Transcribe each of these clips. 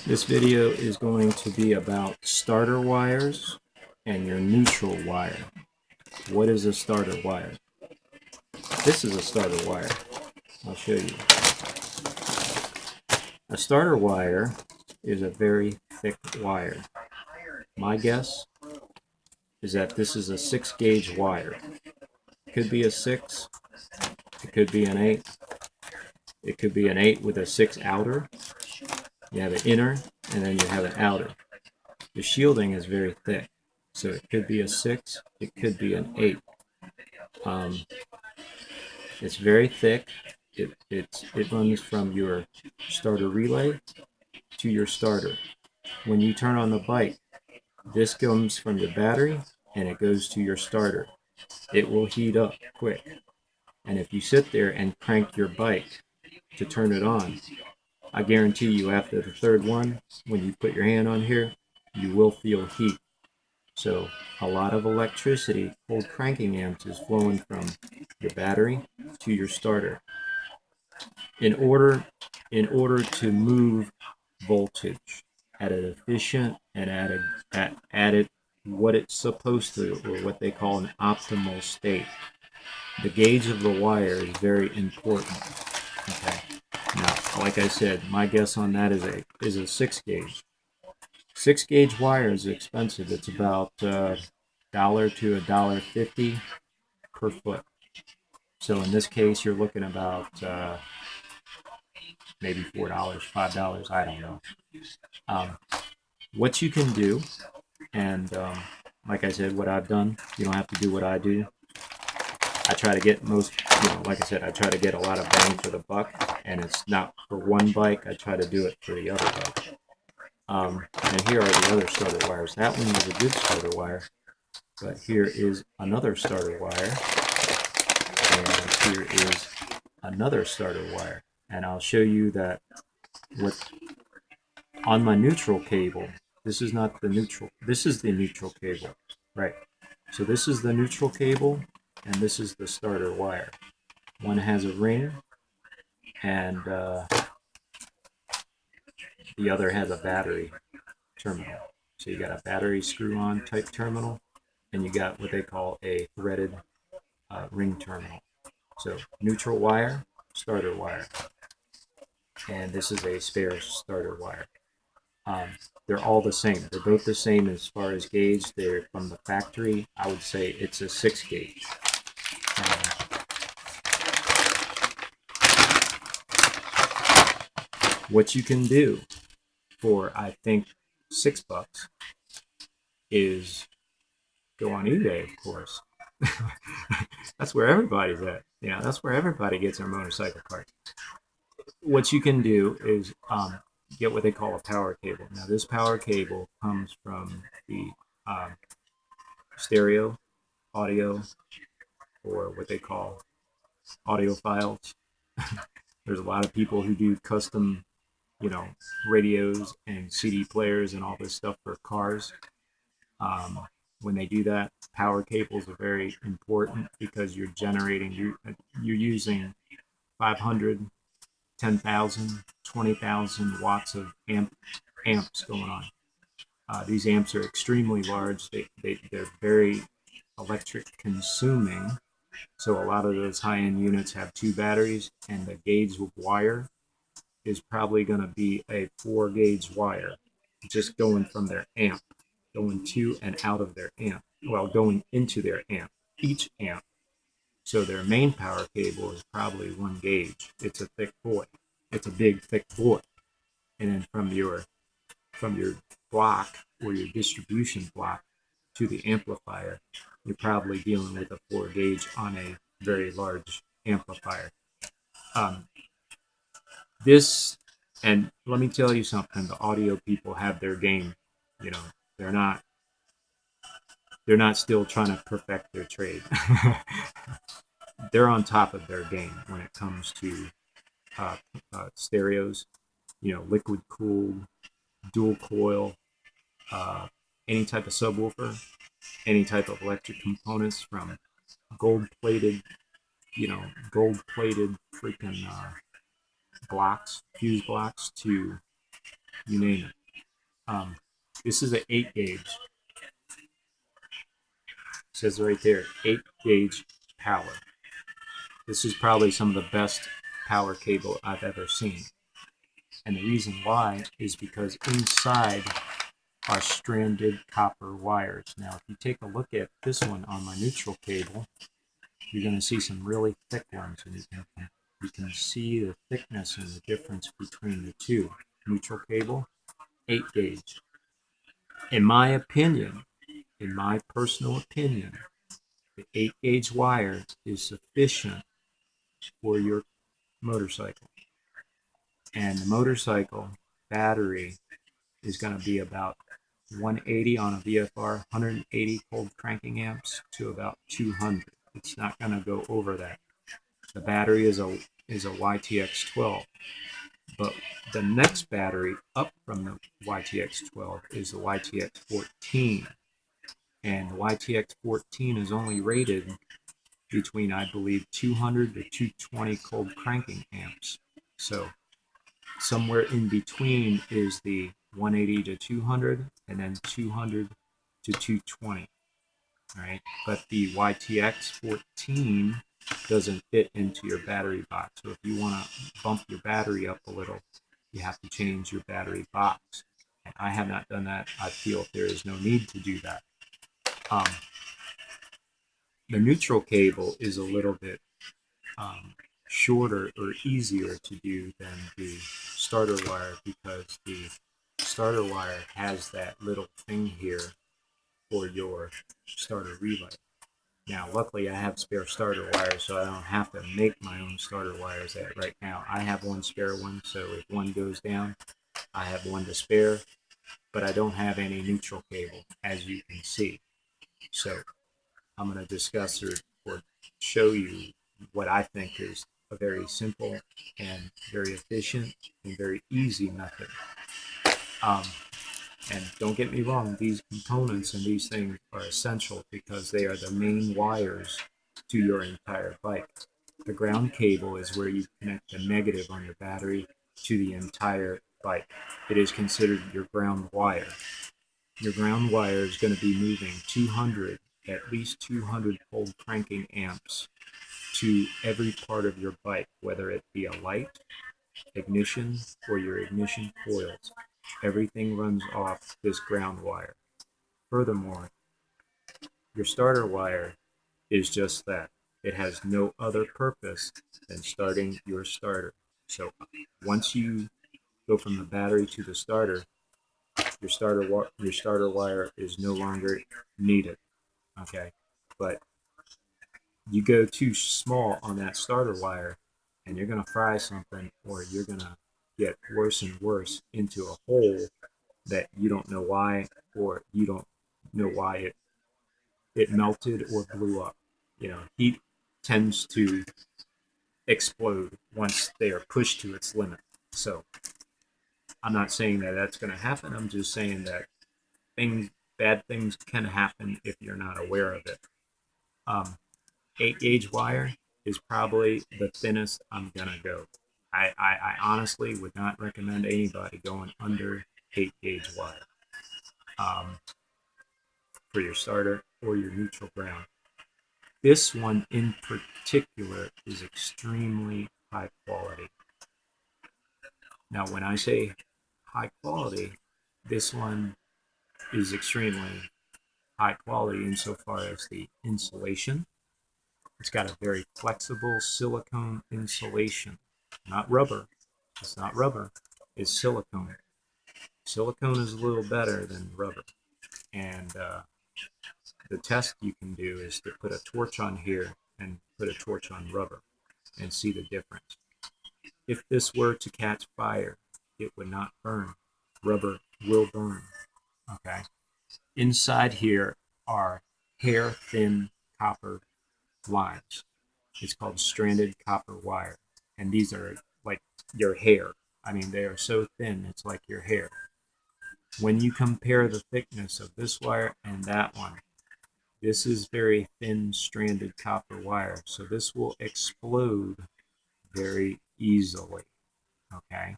This video is going to be about starter wires and your neutral wire. What is a starter wire? This is a starter wire. I'll show you. A starter wire is a very thick wire. My guess is that this is a 6-gauge wire. It could be a 6, it could be an 8, it could be an 8 with a 6 outer. You have an inner, and then you have an outer. The shielding is very thick, so it could be a 6, it could be an 8. It's very thick. It runs from your starter relay to your starter. When you turn on the bike, this comes from your battery and it goes to your starter. It will heat up quick. And if you sit there and crank your bike to turn it on, I guarantee you after the third one, when you put your hand on here, you will feel heat. So a lot of electricity, old cranking amps, is flowing from your battery to your starter. In order to move voltage at an efficient and at it what it's supposed to, or what they call an optimal state, the gauge of the wire is very important. Okay. Now, like I said, my guess on that is a 6-gauge. 6-gauge wire is expensive. It's about $1 to $1.50 per foot. So in this case, you're looking about maybe $4, $5. I don't know. What you can do, and like I said, what I've done, you don't have to do what I do. I try to get like I said, I try to get a lot of bang for the buck, and it's not for one bike. I try to do it for the other bike. And here are the other starter wires. That one was a good starter wire, but here is another starter wire, and here is another starter wire. And I'll show you that on my neutral cable, this is not the neutral, this is the neutral cable, right? So this is the neutral cable, and this is the starter wire. One has a ring, and the other has a battery terminal. So you got a battery screw-on type terminal, and you got what they call a threaded ring terminal. So neutral wire, starter wire, and this is a spare starter wire. They're all the same. They're both the same as far as gauge. They're from the factory. I would say it's a 6-gauge. What you can do for, I think, $6 is go on eBay, of course. That's where everybody's at. That's where everybody gets their motorcycle parts. What you can do is get what they call a power cable. Now, this power cable comes from the stereo audio, or what they call audiophiles. There's a lot of people who do custom, radios and CD players and all this stuff for cars. When they do that, power cables are very important because you're using 500, 10,000, 20,000 watts of amps going on. These amps are extremely large. They're very electric consuming. So a lot of those high-end units have 2 batteries, and the gauge of wire is probably going to be a 4-gauge wire, just going from their amp, going to and out of their amp. Well, going into their amp, each amp. So their main power cable is probably 1 gauge. It's a thick boy. It's a big, thick boy. And then from your block, or your distribution block, to the amplifier, you're probably dealing with a 4-gauge on a very large amplifier. And let me tell you something, the audio people have their game. They're not still trying to perfect their trade. They're on top of their game when it comes to stereos, liquid cooled, dual coil, any type of subwoofer, any type of electric components, from gold-plated freaking blocks, fuse blocks, to you name it. This is an 8 gauge. It says right there, 8 gauge power. This is probably some of the best power cable I've ever seen. And the reason why is because inside are stranded copper wires. Now, if you take a look at this one on my neutral cable, you're going to see some really thick ones, and you can see the thickness and the difference between the two. Neutral cable, 8 gauge. In my opinion, in my personal opinion, the 8 gauge wire is sufficient for your motorcycle. And the motorcycle battery is going to be about 180 on a VFR, 180 cold cranking amps to about 200. It's not going to go over that. The battery is a YTX 12, but the next battery up from the YTX 12 is the YTX 14, and the YTX 14 is only rated between, I believe, 200 to 220 cold cranking amps. So somewhere in between is the 180 to 200, and then 200 to 220. All right, but the YTX 14 doesn't fit into your battery box. So if you want to bump your battery up a little, you have to change your battery box. And I have not done that. I feel there is no need to do that. Um, the neutral cable is a little bit shorter or easier to do than the starter wire, because the starter wire has that little thing here for your starter relay. Now, luckily, I have spare starter wires, so I don't have to make my own starter wires right now. I have one spare one, so if one goes down, I have one to spare, but I don't have any neutral cable, as you can see. So I'm going to discuss or show you what I think is a very simple and very efficient and very easy method. And don't get me wrong, these components and these things are essential because they are the main wires to your entire bike. The ground cable is where you connect the negative on your battery to the entire bike. It is considered your ground wire. Your ground wire is going to be moving 200, at least 200 cold cranking amps to every part of your bike, whether it be a light, ignition, or your ignition coils. Everything runs off this ground wire. Furthermore, your starter wire is just that. It has no other purpose than starting your starter. So once you go from the battery to the starter, your starter wire is no longer needed. Okay, but you go too small on that starter wire, and you're gonna fry something, or you're gonna get worse and worse into a hole that you don't know why, or you don't know why it melted or blew up. You know, heat tends to explode once they are pushed to its limit. So I'm not saying that that's going to happen. I'm just saying that bad things can happen if you're not aware of it. Um, 8 gauge wire is probably the thinnest I'm gonna go. I honestly would not recommend anybody going under 8 gauge wire for your starter or your neutral ground. This one in particular is extremely high quality. Now, when I say high quality, this one is extremely high quality insofar as the insulation. It's got a very flexible silicone insulation, not rubber. It's not rubber, it's silicone. Silicone is a little better than rubber. And the test you can do is to put a torch on here and put a torch on rubber and see the difference. If this were to catch fire, it would not burn. Rubber will burn. Okay. Inside here are hair thin copper lines. It's called stranded copper wire. And these are like your hair. I mean, they are so thin, it's like your hair. When you compare the thickness of this wire and that one, this is very thin stranded copper wire. So this will explode very easily. Okay.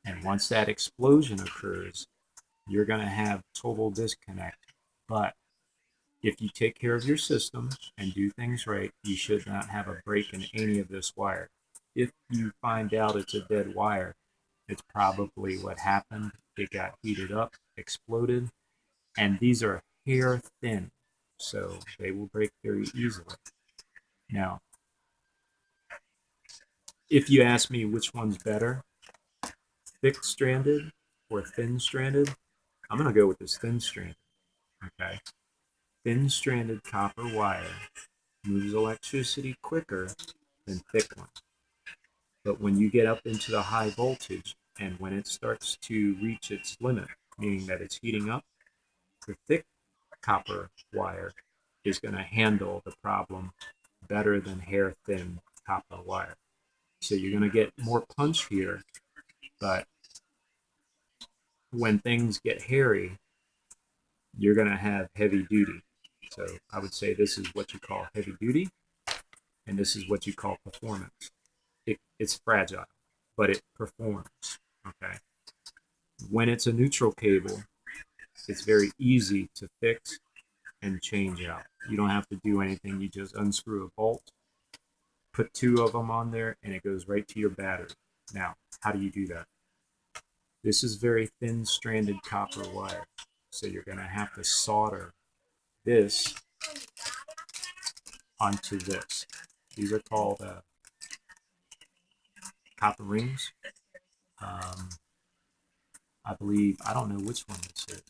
And once that explosion occurs, you're going to have total disconnect. But if you take care of your system and do things right, you should not have a break in any of this wire. If you find out it's a dead wire, it's probably what happened. It got heated up, exploded, and these are hair thin, so they will break very easily. Now, if you ask me which one's better, thick stranded or thin stranded, I'm going to go with this thin stranded. Okay. Thin stranded copper wire moves electricity quicker than thick ones. But when you get up into the high voltage and when it starts to reach its limit, meaning that it's heating up, the thick copper wire is going to handle the problem better than hair thin copper wire. So you're going to get more punch here, but when things get hairy, you're going to have heavy duty. So I would say this is what you call heavy duty, and this is what you call performance. It's fragile, but it performs. Okay. When it's a neutral cable, it's very easy to fix and change out. You don't have to do anything. You just unscrew a bolt, put two of them on there, and it goes right to your battery. Now, how do you do that? This is very thin stranded copper wire. So you're going to have to solder this onto this. These are called copper rings. I believe, I don't know which one this is.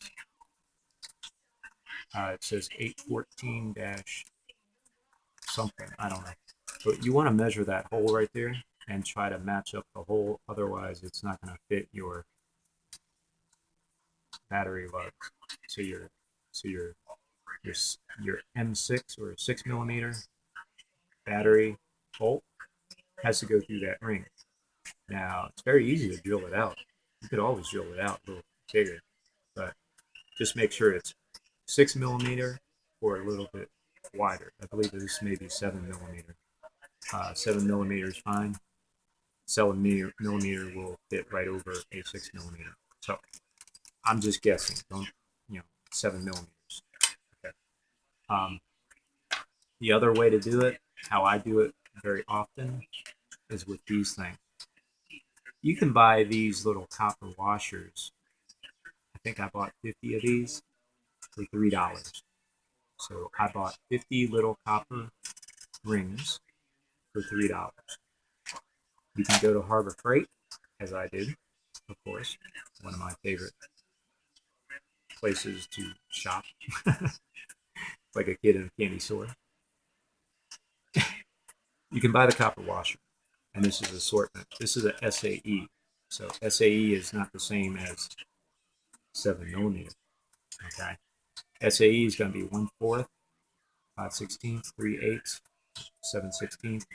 It says 814 dash something. I don't know. But you want to measure that hole right there and try to match up the hole. Otherwise, it's not going to fit your battery lugs. So your M6 or 6 millimeter battery bolt has to go through that ring. Now, it's very easy to drill it out. You could always drill it out a little bigger, but just make sure it's 6 millimeter or a little bit wider. I believe this may be 7 millimeter. 7 millimeter is fine. 7 millimeter will fit right over a 6 millimeter. So I'm just guessing. Don't 7 millimeters. Okay. Um, the other way to do it, how I do it very often, is with these things. You can buy these little copper washers. I think I bought 50 of these for $3. So I bought 50 little copper rings for $3. You can go to Harbor Freight, as I did, of course, one of my favorite places to shop, like a kid in a candy store. You can buy the copper washer, and this is assortment. This is a SAE. So SAE is not the same as 7 millimeter. Okay. SAE is going to be 1/4, 5/16, 3/8, 7/16,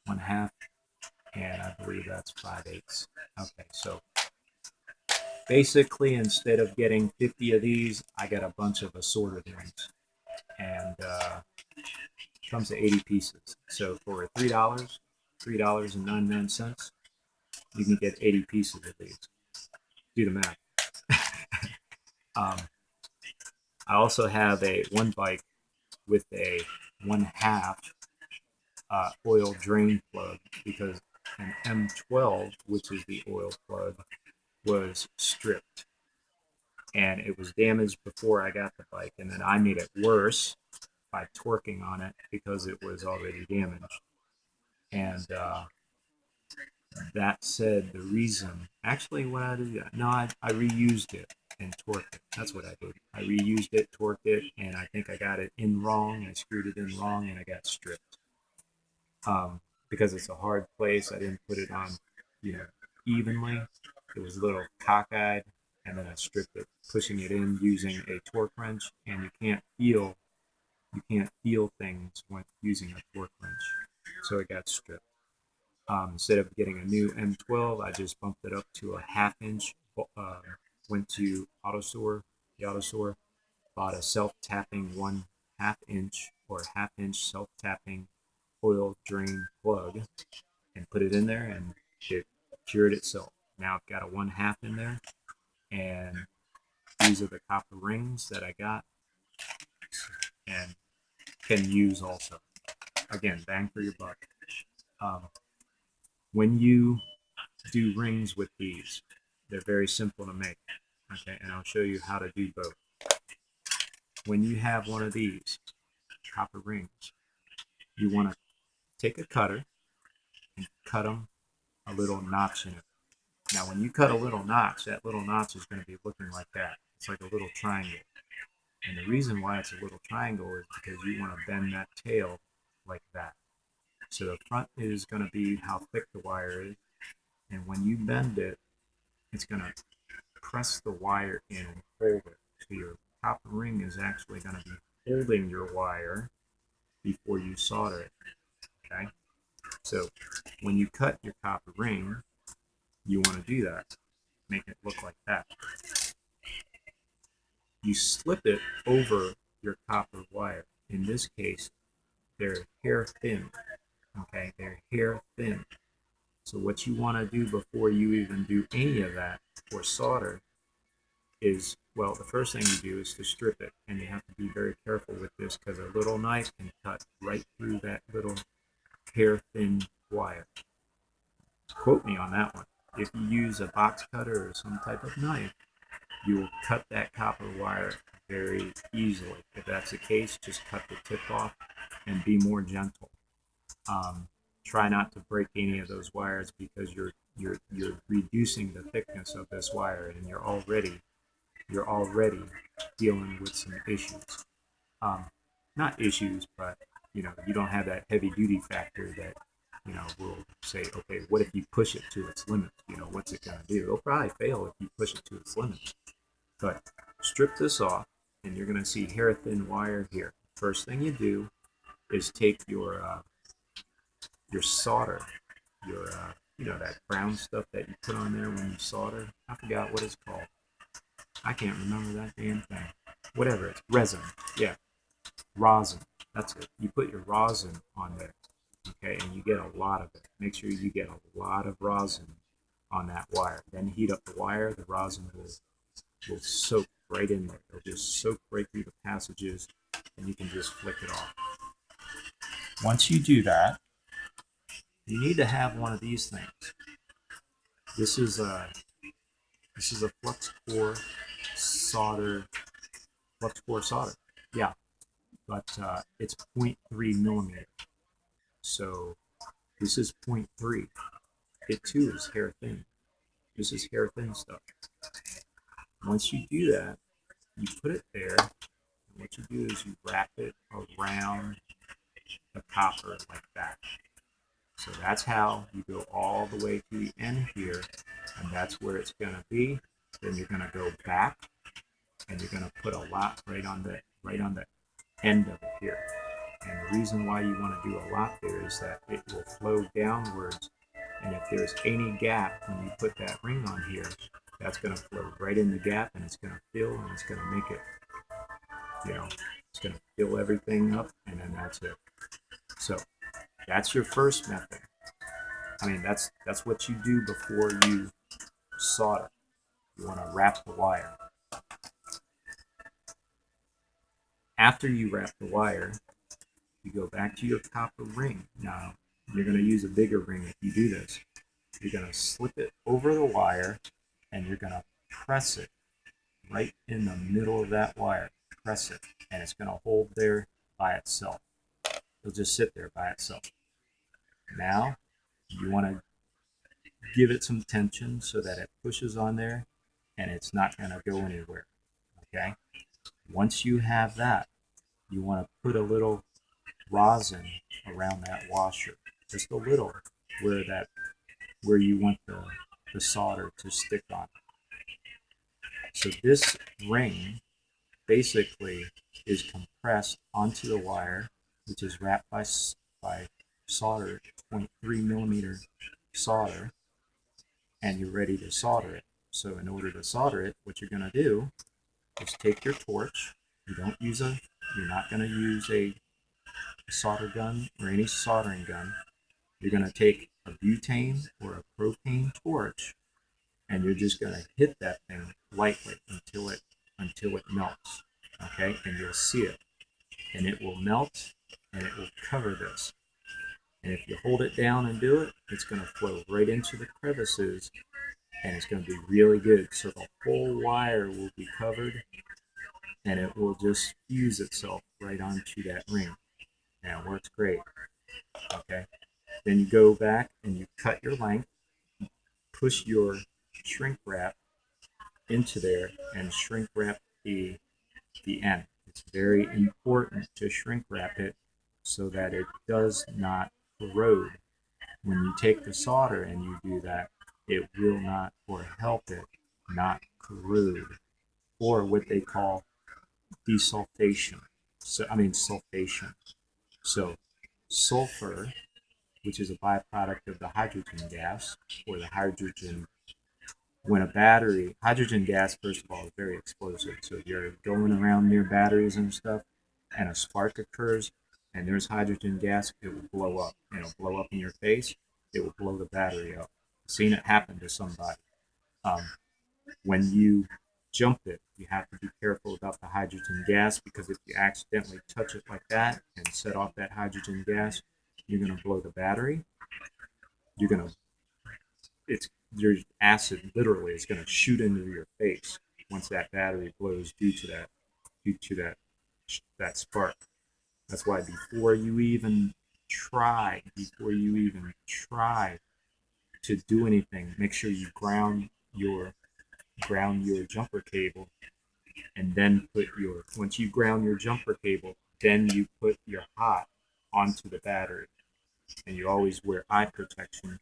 1/2, and I believe that's 5/8. Okay, so basically, instead of getting 50 of these, I got a bunch of assorted ones, and it comes to 80 pieces. So for $3.99, you can get 80 pieces of these. Do the math. um, I also have a one bike with a 1/2 oil drain plug because an M12, which is the oil plug, was stripped and it was damaged before I got the bike, and then I made it worse by torquing on it because it was already damaged. And that said, the reason actually what I did, no, I reused it and torqued it. That's what I did. I reused it, torqued it, and I think I got it in wrong. I screwed it in wrong, and I got stripped. Because it's a hard place, I didn't put it on, evenly. It was a little cockeyed, and then I stripped it, pushing it in using a torque wrench, and you can't feel things when using a torque wrench, so it got stripped. Instead of getting a new M12, I just bumped it up to a 1/2 inch. Went to the auto store, bought a self-tapping 1/2 inch or 1/2 inch self-tapping oil drain plug, and put it in there, and it cured itself. Now I've got a 1/2 in there, and these are the copper rings that I got and can use also. Again, bang for your buck. Um, when you do rings with these, they're very simple to make. Okay, and I'll show you how to do both. When you have one of these copper rings, you want to take a cutter and cut them a little notch in it. Now, when you cut a little notch, that little notch is going to be looking like that. It's like a little triangle. And the reason why it's a little triangle is because you want to bend that tail like that. So the front is going to be how thick the wire is. And when you bend it, it's going to press the wire in and hold it. So your copper ring is actually going to be holding your wire before you solder it. Okay? So when you cut your copper ring, you want to do that. Make it look like that. You slip it over your copper wire. In this case, they're hair thin. Okay, they're hair thin. So what you want to do before you even do any of that or solder is, well, the first thing you do is to strip it, and you have to be very careful with this because a little knife can cut right through that little hair thin wire. Quote me on that one. If you use a box cutter or some type of knife, you will cut that copper wire very easily. If that's the case, just cut the tip off and be more gentle. Try not to break any of those wires because you're reducing the thickness of this wire, and you're already dealing with some issues. Not issues, but you don't have that heavy duty factor that will say, okay, what if you push it to its limits? What's it going to do? It'll probably fail if you push it to its limits. But strip this off, and you're going to see hair thin wire here. First thing you do is take your solder, your that brown stuff that you put on there when you solder. I forgot what it's called. I can't remember that damn thing. Whatever it's resin. Yeah, rosin. That's it. You put your rosin on there, okay, and you get a lot of it. Make sure you get a lot of rosin on that wire. Then heat up the wire. The rosin will soak right in there. It'll just soak right through the passages, and you can just flick it off. Once you do that, you need to have one of these things. This is a flux core solder. Flux core solder. Yeah, but it's 0.3 millimeter. So this is 0.3. It too is hair thin. This is hair thin stuff. Once you do that, you put it there. And what you do is you wrap it around the copper like that. So that's how you go all the way to the end here, and that's where it's going to be. Then you're going to go back, and you're going to put a lot right on the end of it here. And the reason why you want to do a lot there is that it will flow downwards, and if there's any gap when you put that ring on here, that's going to flow right in the gap, and it's going to fill, and it's going to make it, it's going to fill everything up, and then that's it. So that's your first method. I mean, that's what you do before you solder. You want to wrap the wire. After you wrap the wire, you go back to your copper ring. Now, you're going to use a bigger ring if you do this. You're going to slip it over the wire, and you're going to press it right in the middle of that wire. Press it, and it's going to hold there by itself. It'll just sit there by itself. Now, you want to give it some tension so that it pushes on there, and it's not going to go anywhere. Okay? Once you have that, you want to put a little rosin around that washer, just a little, where you want the solder to stick on. So this ring basically is compressed onto the wire, which is wrapped by solder, 0.3 millimeter solder, and you're ready to solder it. So in order to solder it, what you're going to do is take your torch. You're not going to use a solder gun or any soldering gun. You're going to take a butane or a propane torch, and you're just going to hit that thing lightly until it melts. Okay, and you'll see it, and it will melt, and it will cover this. And if you hold it down and do it, it's going to flow right into the crevices, and it's going to be really good. So the whole wire will be covered, and it will just fuse itself right onto that ring. And it works great. Okay. Then you go back and you cut your length, push your shrink wrap into there, and shrink wrap the end. It's very important to shrink wrap it so that it does not corrode. When you take the solder and you do that, it will not, or help it not corrode, or what they call desulfation. Sulfation. So sulfur, which is a byproduct of the hydrogen gas, or the hydrogen, when a battery, hydrogen gas, first of all, is very explosive. So if you're going around near batteries and stuff, and a spark occurs, and there's hydrogen gas, it will blow up. And it'll blow up in your face. It will blow the battery up. I've seen it happen to somebody. Um, when you jump it, you have to be careful about the hydrogen gas, because if you accidentally touch it like that and set off that hydrogen gas, you're going to blow the battery. You're going to, it's your acid literally is going to shoot into your face once that battery blows due to that spark. That's why before you even try to do anything, make sure you ground your jumper cable, and then once you ground your jumper cable, then you put your hot onto the battery. And you always wear eye protection.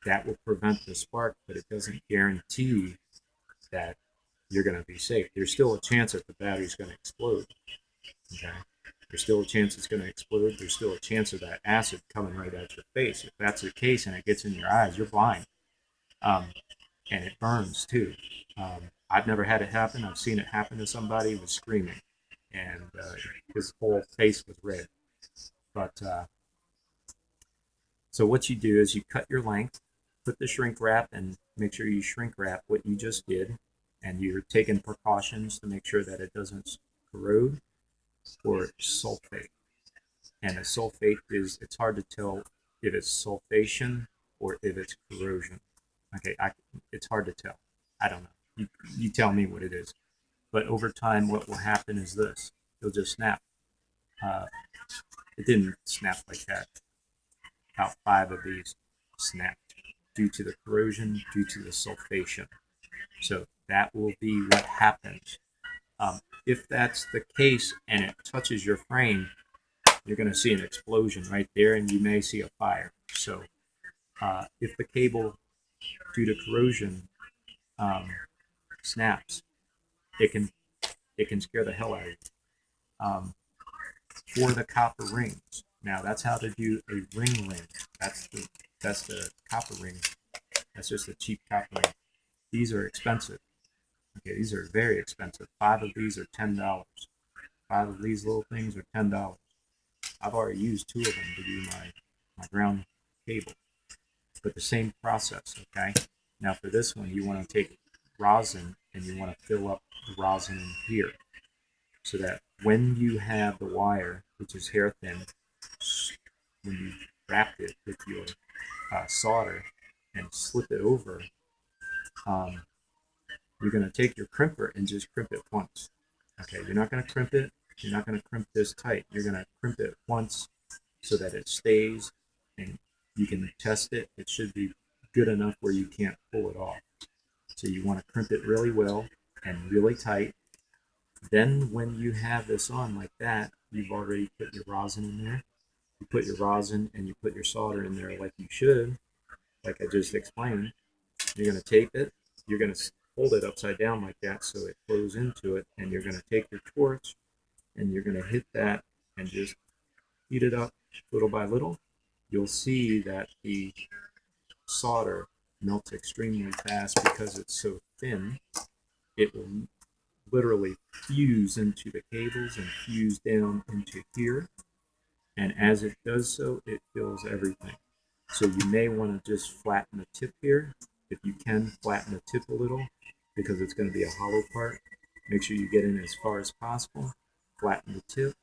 That will prevent the spark, but it doesn't guarantee that you're going to be safe. There's still a chance that the battery's going to explode. Okay? There's still a chance it's going to explode. There's still a chance of that acid coming right at your face. If that's the case and it gets in your eyes, you're blind. And it burns too. I've never had it happen. I've seen it happen to somebody who was screaming, and his whole face was red. But so what you do is you cut your length, put the shrink wrap, and make sure you shrink wrap what you just did, and you're taking precautions to make sure that it doesn't corrode or sulfate. And a sulfate it's hard to tell if it's sulfation or if it's corrosion. Okay, it's hard to tell. I don't know. You tell me what it is. But over time, what will happen is this. It'll just snap. It didn't snap like that. About 5 of these snapped due to the corrosion, due to the sulfation. So that will be what happens. If that's the case and it touches your frame, you're going to see an explosion right there, and you may see a fire. So if the cable, due to corrosion, snaps, it can scare the hell out of you. For the copper rings, now that's how to do a ring. That's the copper ring. That's just a cheap copper ring. These are expensive. Okay, these are very expensive. 5 of these are $10. 5 of these little things are $10. I've already used 2 of them to do my ground cable. But the same process, okay? Now for this one, you want to take rosin and you want to fill up the rosin in here, so that when you have the wire, which is hair thin, when you wrap it with your solder and slip it over, you're going to take your crimper and just crimp it once. Okay, you're not going to crimp it. You're not going to crimp this tight. You're going to crimp it once so that it stays, and you can test it. It should be good enough where you can't pull it off. So you want to crimp it really well and really tight. Then when you have this on like that, you've already put your rosin in there. You put your rosin and you put your solder in there like you should, like I just explained. You're going to tape it. You're going to hold it upside down like that so it flows into it, and you're going to take your torch and you're going to hit that and just heat it up little by little. You'll see that the solder melts extremely fast because it's so thin. It will literally fuse into the cables and fuse down into here. And as it does so, it fills everything. So you may want to just flatten the tip here if you can, flatten the tip a little because it's going to be a hollow part. Make sure you get in as far as possible. Flatten the tip,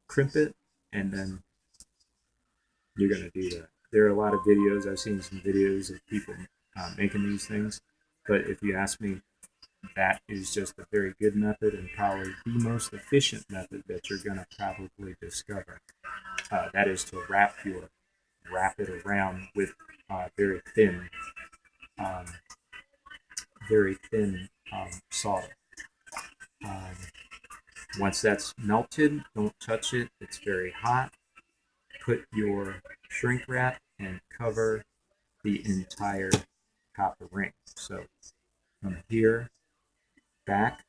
crimp it, and then you're going to do that. There are a lot of videos. I've seen some videos of people making these things. But if you ask me, that is just a very good method and probably the most efficient method that you're going to probably discover. That is to wrap it around with very thin um, solder. Um, Once that's melted, don't touch it. It's very hot. Put your shrink wrap and cover the entire copper ring. So from here back,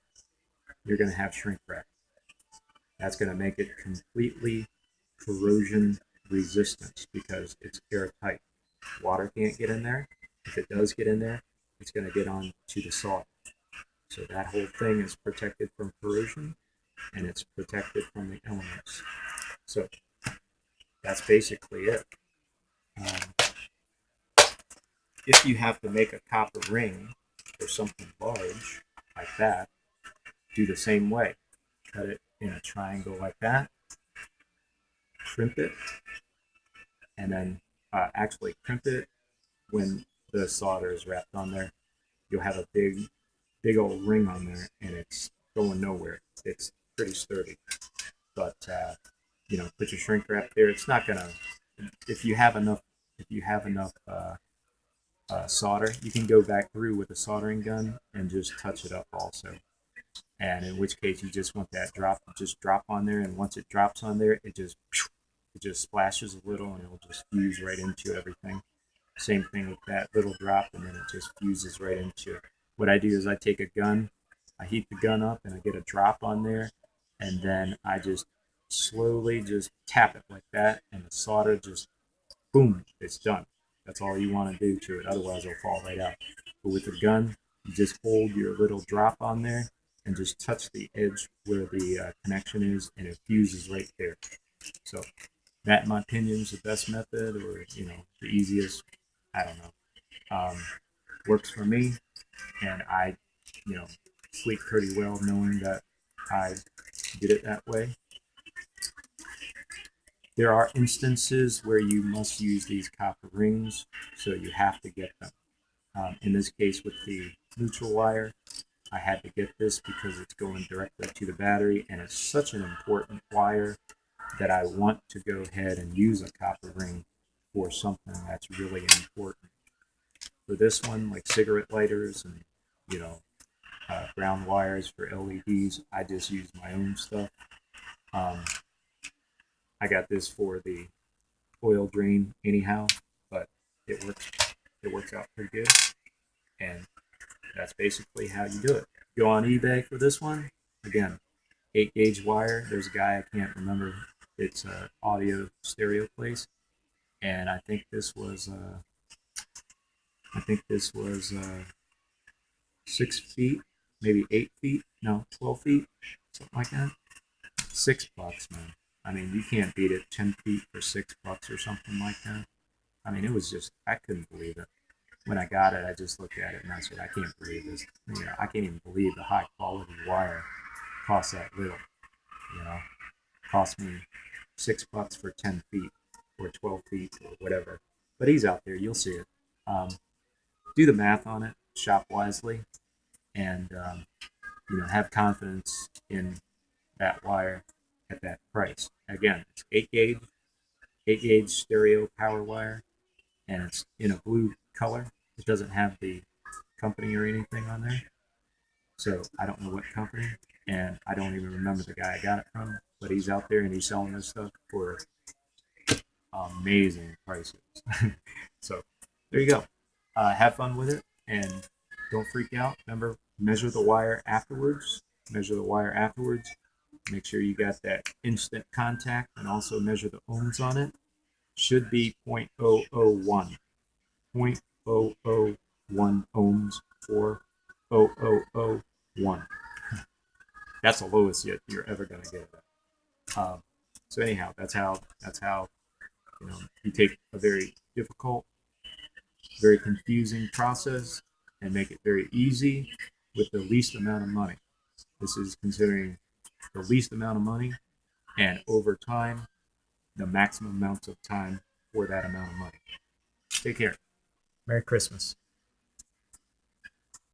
you're going to have shrink wrap. That's going to make it completely corrosion resistant because it's airtight. Water can't get in there. If it does get in there, it's going to get on to the solder. So that whole thing is protected from corrosion and it's protected from the elements. So that's basically it. If you have to make a copper ring or something large like that, do the same way. Cut it in a triangle like that, crimp it, and then actually crimp it when the solder is wrapped on there. You'll have a big old ring on there, and it's going nowhere. It's pretty sturdy, but put your shrink wrap there. It's not gonna. If you have enough solder, you can go back through with a soldering gun and just touch it up also. And in which case, you just want that drop on there, and once it drops on there, it just splashes a little, and it'll just fuse right into everything. Same thing with that little drop, and then it just fuses right into it. What I do is I take a gun, I heat the gun up, and I get a drop on there, and then I just slowly just tap it like that, and the solder just, boom, it's done. That's all you want to do to it, otherwise it'll fall right out. But with the gun, you just hold your little drop on there and just touch the edge where the connection is, and it fuses right there. So that, in my opinion, is the best method, or the easiest. I don't know. Works for me, and I, sleep pretty well knowing that I did it that way. There are instances where you must use these copper rings, so you have to get them. In this case, with the neutral wire, I had to get this because it's going directly to the battery, and it's such an important wire that I want to go ahead and use a copper ring for something that's really important. For this one, like cigarette lighters and ground wires for LEDs, I just use my own stuff. I got this for the oil drain anyhow, but it works out pretty good, and that's basically how you do it. Go on eBay for this one. Again, 8-gauge wire. There's a guy, I can't remember. It's an audio stereo place, and I think this was 6 feet, maybe 8 feet, no, 12 feet, something like that. $6, man. I mean, you can't beat it. 10 feet for $6 or something like that. I mean, it was just, I couldn't believe it. When I got it, I just looked at it and I said, I can't believe this. I can't even believe the high quality wire cost that little. Cost me $6 for 10 feet or 12 feet or whatever. But he's out there. You'll see it. Do the math on it. Shop wisely. And, have confidence in that wire at that price. Again, it's 8-gauge stereo power wire, and it's in a blue color. It doesn't have the company or anything on there, so I don't know what company, and I don't even remember the guy I got it from, but he's out there and he's selling this stuff for amazing prices. So there you go. Have fun with it, and don't freak out. Remember, measure the wire afterwards. Make sure you got that instant contact, and also measure the ohms on it. Should be 0.001. 0.001 ohms for 0.001. That's the lowest you're ever going to get. So anyhow, that's how you take a very difficult very confusing process and make it very easy with the least amount of money. This is considering the least amount of money and over time, the maximum amount of time for that amount of money. Take care. Merry Christmas.